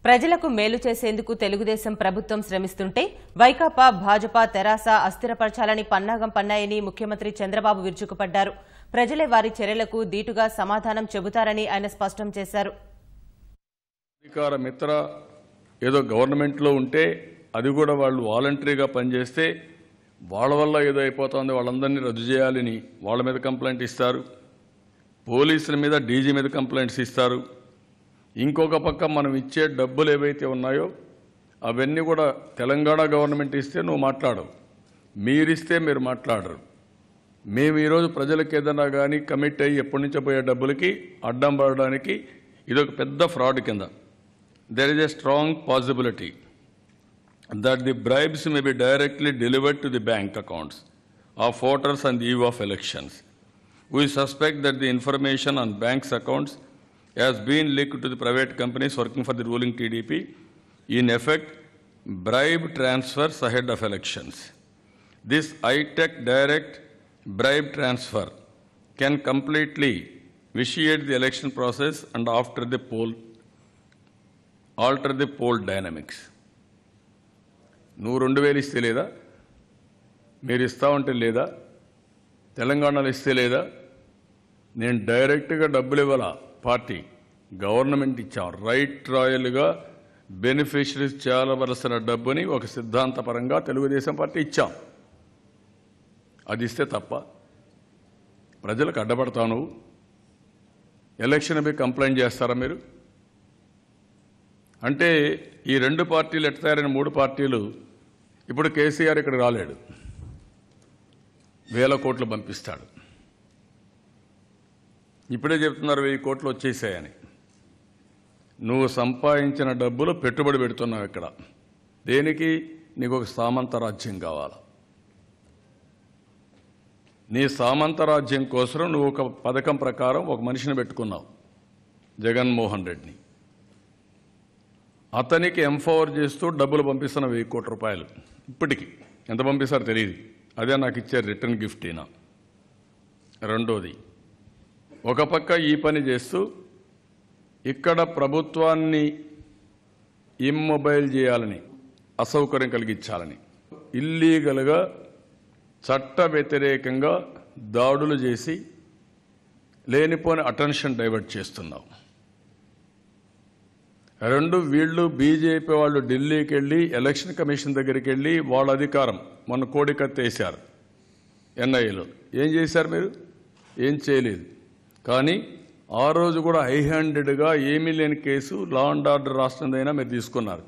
ప్రజలకు మేలు చేసేందుకు తెలుగుదేశం ప్రభుత్వం శ్రమిస్తుంటే వైకాపా, భాజపా, తెరాస అస్థిరపరచాలని పన్నాగం పన్నాయని ముఖ్యమంత్రి చంద్రబాబు విరుచుకుపడ్డారు. ప్రజలే వారి చర్యలకు దీటుగా సమాధానం చెబుతారని ఆయన స్పష్టం చేశారు. అధికార మిత్ర ఏదో గవర్నమెంట్లో ఉంటే అది కూడా వాళ్ళు వాలంటరీగా పనిచేస్తే వాళ్ళ వల్ల ఏదో అయిపోతుంది, వాళ్ళందరినీ రద్దు చేయాలని వాళ్ళ మీద కంప్లైంట్ ఇస్తారు. పోలీసుల మీద, డీజీ మీద కంప్లైంట్స్ ఇస్తారు. ఇంకొక పక్క మనం ఇచ్చే డబ్బులు ఏవైతే ఉన్నాయో అవన్నీ కూడా తెలంగాణ గవర్నమెంట్ ఇస్తే నువ్వు మాట్లాడవు, మీరిస్తే మీరు మాట్లాడరు. మేము ఈరోజు ప్రజలకు ఏదైనా కానీ కమిట్ అయ్యి ఎప్పటి నుంచో పోయే డబ్బులకి అడ్డం పడడానికి ఇదొక పెద్ద ఫ్రాడ్ కింద. There is a strong possibility that the bribes may be directly delivered to the bank accounts of voters on the eve of elections. We suspect that the information on banks' accounts has been leaked to the private companies working for the ruling TDP, in effect, bribe transfers ahead of elections. This high-tech direct bribe transfer can completely vitiate the election process and alter the poll dynamics. నువ్వు 2000 ఇస్తే లేదా, మీరు ఇస్తా ఉంటే లేదా, తెలంగాణలో ఇస్తే లేదా, నేను డైరెక్ట్గా డబ్బులు ఇవ్వాల, పార్టీ గవర్నమెంట్ ఇచ్చాం. రైట్ రాయల్గా బెనిఫిషరీస్ చేయవలసిన డబ్బుని ఒక సిద్ధాంతపరంగా తెలుగుదేశం పార్టీ ఇచ్చాం. అది ఇస్తే తప్ప ప్రజలకు అడ్డపడతావు నువ్వు? ఎలక్షన్ మీద కంప్లైంట్ చేస్తారా మీరు? అంటే ఈ రెండు పార్టీలు ఎట్టారని 3 పార్టీలు ఇప్పుడు కేసీఆర్ ఇక్కడ రాలేడు, 1000 కోట్లు పంపిస్తాడు. ఇప్పుడే చెప్తున్నారు 1000 కోట్లు వచ్చేసాయని. నువ్వు సంపాదించిన డబ్బులు పెట్టుబడి పెడుతున్నావు ఇక్కడ. దేనికి? నీకు ఒక సామంత రాజ్యం కావాలి. నీ సామంత రాజ్యం కోసం నువ్వు ఒక పథకం ప్రకారం ఒక మనిషిని పెట్టుకున్నావు, జగన్మోహన్ రెడ్డిని. అతనికి ఎంపవర్ చేస్తూ డబ్బులు పంపిస్తున్న 1000 కోట్ల రూపాయలు. ఇప్పటికి ఎంత పంపిస్తారో తెలియదు. అదే నాకు ఇచ్చే రిటర్న్ గిఫ్ట్ అయినా. రెండోది, ఒక పక్క ఈ పని చేస్తూ ఇక్కడ ప్రభుత్వాన్ని ఇమ్మొబైల్ చేయాలని, అసౌకర్యం కలిగించాలని, ఇల్లీగల్గా చట్ట వ్యతిరేకంగా దాడులు చేసి లేనిపోని అటెన్షన్ డైవర్ట్ చేస్తున్నావు. రెండు, వీళ్ళు బీజేపీ వాళ్ళు ఢిల్లీకి వెళ్ళి ఎలక్షన్ కమిషన్ దగ్గరికి వెళ్ళి వాళ్ళ అధికారం మొన్న కోడికత్తేశారు. ఎన్ఐఏలో ఏం చేశారు మీరు? ఏం చేయలేదు. కానీ ఆ రోజు కూడా హైహ్యాండెడ్గా ఏమీ లేని కేసు లా అండ్ ఆర్డర్ రాష్ట్రందైనా మీరు తీసుకున్నారు.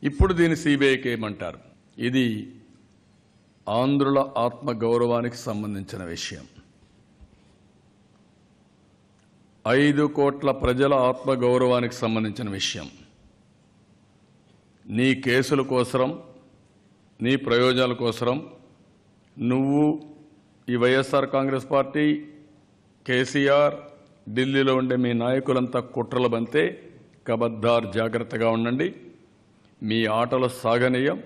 ఇప్పుడు దీన్ని సిబిఐకి ఏమంటారు? ఇది ఆంధ్రుల ఆత్మగౌరవానికి సంబంధించిన విషయం. 5 కోట్ల ప్రజల ఆత్మగౌరవానికి సంబంధించిన విషయం. నీ కేసుల కోసం, నీ ప్రయోజనాల కోసం నువ్వు ఈ వైఎస్ఆర్ కాంగ్రెస్ పార్టీ, కేసీఆర్, ఢిల్లీలో ఉండే మీ నాయకులంతా కుట్రలు బంతే కబద్దార్, జాగ్రత్తగా ఉండండి. మీ ఆటలు సాగనీయం.